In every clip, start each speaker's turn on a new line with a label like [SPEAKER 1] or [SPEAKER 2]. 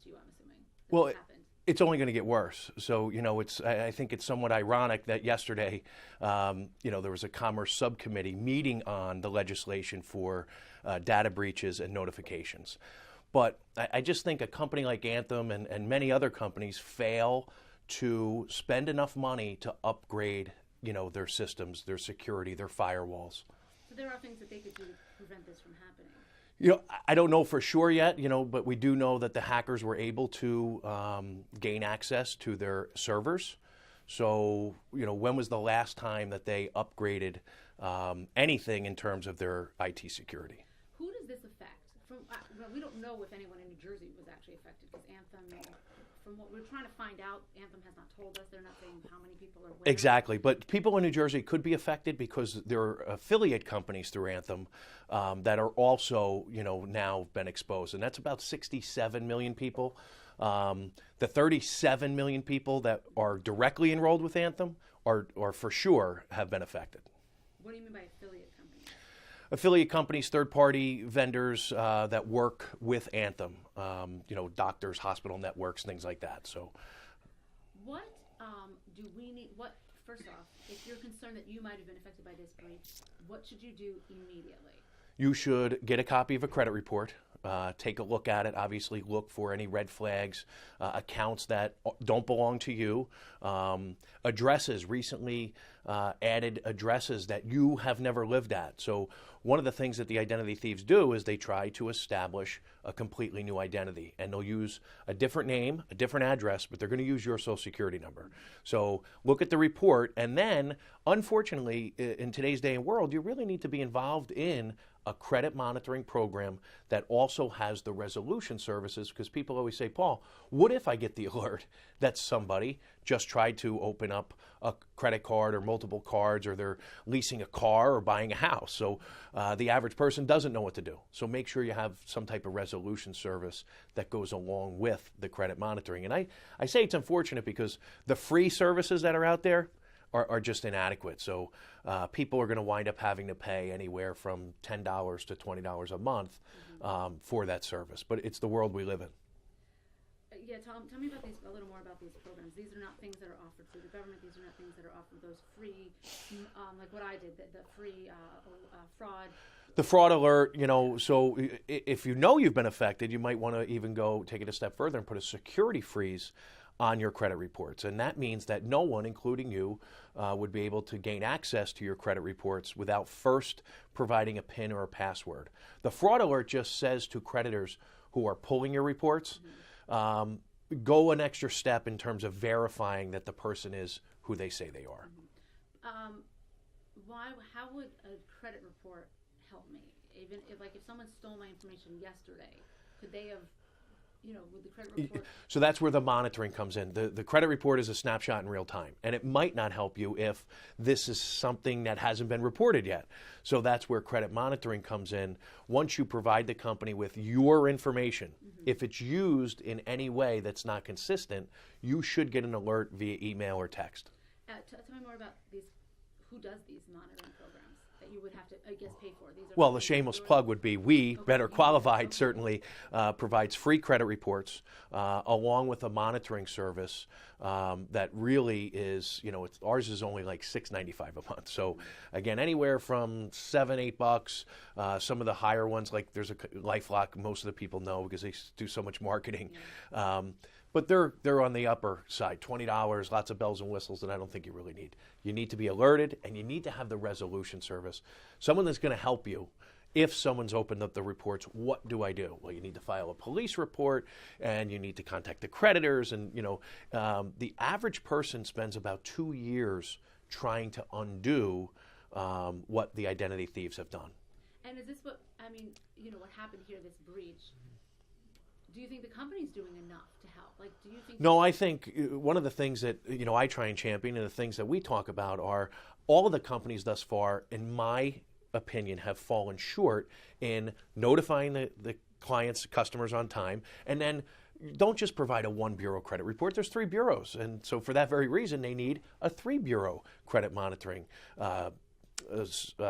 [SPEAKER 1] you, I'm assuming.
[SPEAKER 2] Well,
[SPEAKER 1] Happened.
[SPEAKER 2] It's only going to get worse. So, I think it's somewhat ironic that yesterday, there was a Commerce subcommittee meeting on the legislation for data breaches and notifications. But I just think a company like Anthem and many other companies fail to spend enough money to upgrade, their systems, their security, their firewalls.
[SPEAKER 1] So there are things that they could do to prevent this from happening.
[SPEAKER 2] I don't know for sure yet, but we do know that the hackers were able to gain access to their servers. So, when was the last time that they upgraded anything in terms of their IT security?
[SPEAKER 1] Who does this affect? We don't know if anyone in New Jersey was actually affected because Anthem, from what we're trying to find out, Anthem has not told us. They're not saying how many people are where.
[SPEAKER 2] Exactly. But people in New Jersey could be affected because there are affiliate companies through Anthem that are also, now been exposed. And that's about 67 million people. The 37 million people that are directly enrolled with Anthem are for sure have been affected.
[SPEAKER 1] What do you mean by affiliate companies?
[SPEAKER 2] Affiliate companies, third-party vendors that work with Anthem, doctors, hospital networks, things like that. So,
[SPEAKER 1] what do we need? First off, if you're concerned that you might have been affected by this breach, what should you do immediately?
[SPEAKER 2] You should get a copy of a credit report. Take a look at it. Obviously, look for any red flags, accounts that don't belong to you, addresses, recently added addresses that you have never lived at. So one of the things that the identity thieves do is they try to establish a completely new identity, and they'll use a different name, a different address, but they're going to use your social security number. So look at the report, and then, unfortunately, in today's day and world, you really need to be involved in a credit monitoring program that also has the resolution services, because people always say, Paul, what if I get the alert that somebody just tried to open up a credit card or multiple cards, or they're leasing a car or buying a house? So the average person doesn't know what to do. So make sure you have some type of resolution service that goes along with the credit monitoring. And I say it's unfortunate because the free services that are out there are just inadequate. So people are going to wind up having to pay anywhere from $10 to $20 a month for that service. But it's the world we live in.
[SPEAKER 1] Yeah, Tom, tell me about a little more about these programs. These are not things that are offered through the government. These are not things that are offered those free, like what I did, the free fraud.
[SPEAKER 2] The fraud alert, so if you know you've been affected, you might want to even go take it a step further and put a security freeze on your credit reports. And that means that no one, including you, would be able to gain access to your credit reports without first providing a PIN or a password. The fraud alert just says to creditors who are pulling your reports, go an extra step in terms of verifying that the person is who they say they are.
[SPEAKER 1] How would a credit report help me? Even if someone stole my information yesterday, could they have, with the credit report?
[SPEAKER 2] So that's where the monitoring comes in. The credit report is a snapshot in real time, and it might not help you if this is something that hasn't been reported yet. So that's where credit monitoring comes in. Once you provide the company with your information, if it's used in any way that's not consistent, you should get an alert via email or text.
[SPEAKER 1] Tell me more about these. Who does these monitoring programs that you would have to, I guess, pay for?
[SPEAKER 2] Well, the shameless plug would be Better Qualified, certainly provides free credit reports along with a monitoring service that really is, ours is only like $6.95 a month. So again, anywhere from $7-8. Some of the higher ones, like there's a LifeLock, most of the people know because they do so much marketing. But they're on the upper side, $20, lots of bells and whistles that I don't think you really need. You need to be alerted, and you need to have the resolution service. Someone that's going to help you. If someone's opened up the reports, what do I do? Well, you need to file a police report, and you need to contact the creditors. And, the average person spends about 2 years trying to undo what the identity thieves have done.
[SPEAKER 1] And is this what happened here, this breach? Do you think the company's doing enough to help? Do you think?
[SPEAKER 2] No, I think one of the things that I try and champion, and the things that we talk about, are all of the companies thus far, in my opinion, have fallen short in notifying the clients, customers on time, and then don't just provide a one bureau credit report. There's 3 bureaus, and so for that very reason, they need a 3 bureau credit monitoring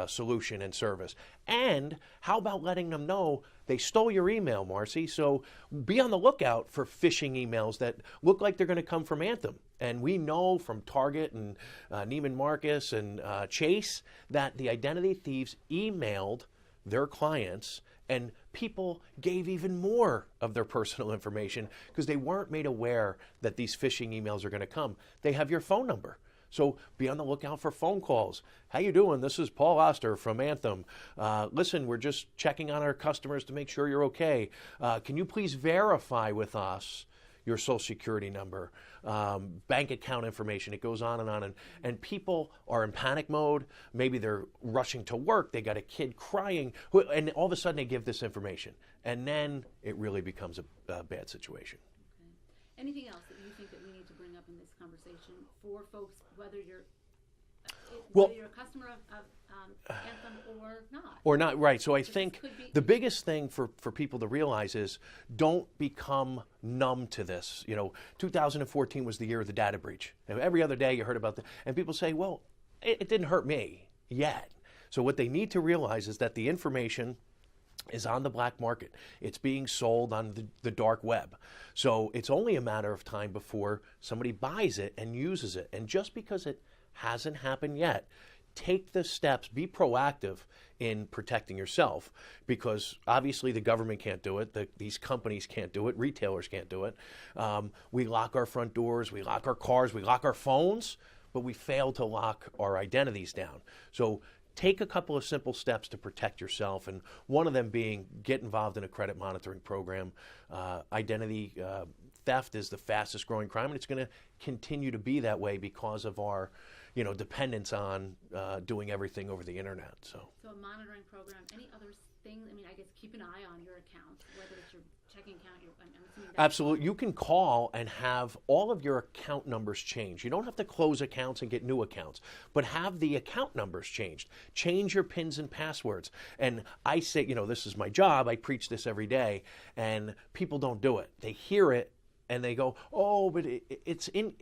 [SPEAKER 2] solution and service. And how about letting them know they stole your email, Marcy. So be on the lookout for phishing emails that look like they're going to come from Anthem. And we know from Target and Neiman Marcus and Chase that the identity thieves emailed their clients, and people gave even more of their personal information because they weren't made aware that these phishing emails are going to come. They have your phone number. So be on the lookout for phone calls. How you doing? This is Paul Oster from Anthem. Listen, we're just checking on our customers to make sure you're okay. Can you please verify with us your social security number, bank account information? It goes on. And people are in panic mode. Maybe they're rushing to work. They got a kid crying. And all of a sudden they give this information. And then it really becomes a bad situation.
[SPEAKER 1] Okay. Anything else that you think that we need to bring up in this conversation for folks, whether you're a customer of Anthem or not? Or not,
[SPEAKER 2] right. So I think the biggest thing for people to realize is don't become numb to this. 2014 was the year of the data breach. Every other day you heard about and people say, well, it didn't hurt me yet. So what they need to realize is that the information is on the black market. It's being sold on the dark web. So it's only a matter of time before somebody buys it and uses it. And just because it hasn't happened yet, take the steps, be proactive in protecting yourself, because obviously the government can't do it, these companies can't do it, retailers can't do it. We lock our front doors, we lock our cars, we lock our phones, but we fail to lock our identities down. So take a couple of simple steps to protect yourself, and one of them being get involved in a credit monitoring program. Identity theft is the fastest growing crime, and it's going to continue to be that way because of our dependence on doing everything over the internet. So
[SPEAKER 1] a monitoring program, any other things? I mean, I guess keep an eye on your account, whether it's your checking account. I'm assuming that's
[SPEAKER 2] absolutely. You can call and have all of your account numbers changed. You don't have to close accounts and get new accounts, but have the account numbers changed. Change your PINs and passwords. And I say, this is my job. I preach this every day, and people don't do it. They hear it and they go, oh, but it's an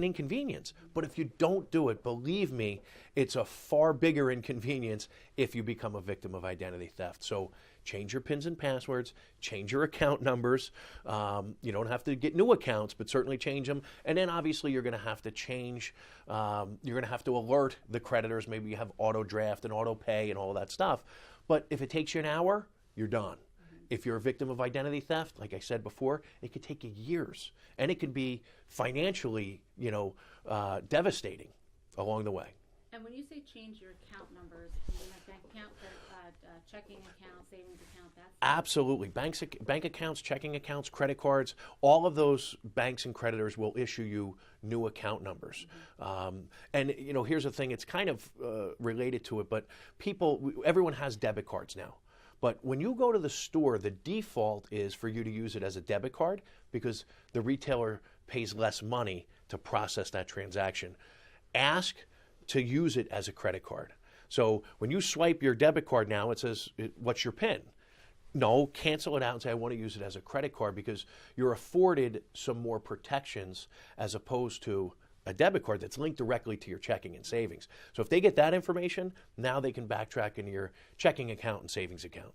[SPEAKER 2] inconvenience. But if you don't do it, believe me, it's a far bigger inconvenience if you become a victim of identity theft. So change your PINs and passwords, change your account numbers. You don't have to get new accounts, but certainly change them. And then obviously you're going to have to change, you're going to have to alert the creditors. Maybe you have auto draft and auto pay and all that stuff. But if it takes you an hour, you're done. If you're a victim of identity theft, like I said before, it could take you years, and it could be financially, devastating along the way.
[SPEAKER 1] And when you say change your account numbers, you mean like bank account, checking account, savings account, that's...
[SPEAKER 2] Absolutely. Bank accounts, checking accounts, credit cards, all of those banks and creditors will issue you new account numbers. Mm-hmm. And here's the thing, it's kind of related to it, but everyone has debit cards now. But when you go to the store, the default is for you to use it as a debit card because the retailer pays less money to process that transaction. Ask to use it as a credit card. So when you swipe your debit card now, it says, what's your PIN? No, cancel it out and say, I want to use it as a credit card, because you're afforded some more protections as opposed to a debit card that's linked directly to your checking and savings. So if they get that information, now they can backtrack into your checking account and savings account.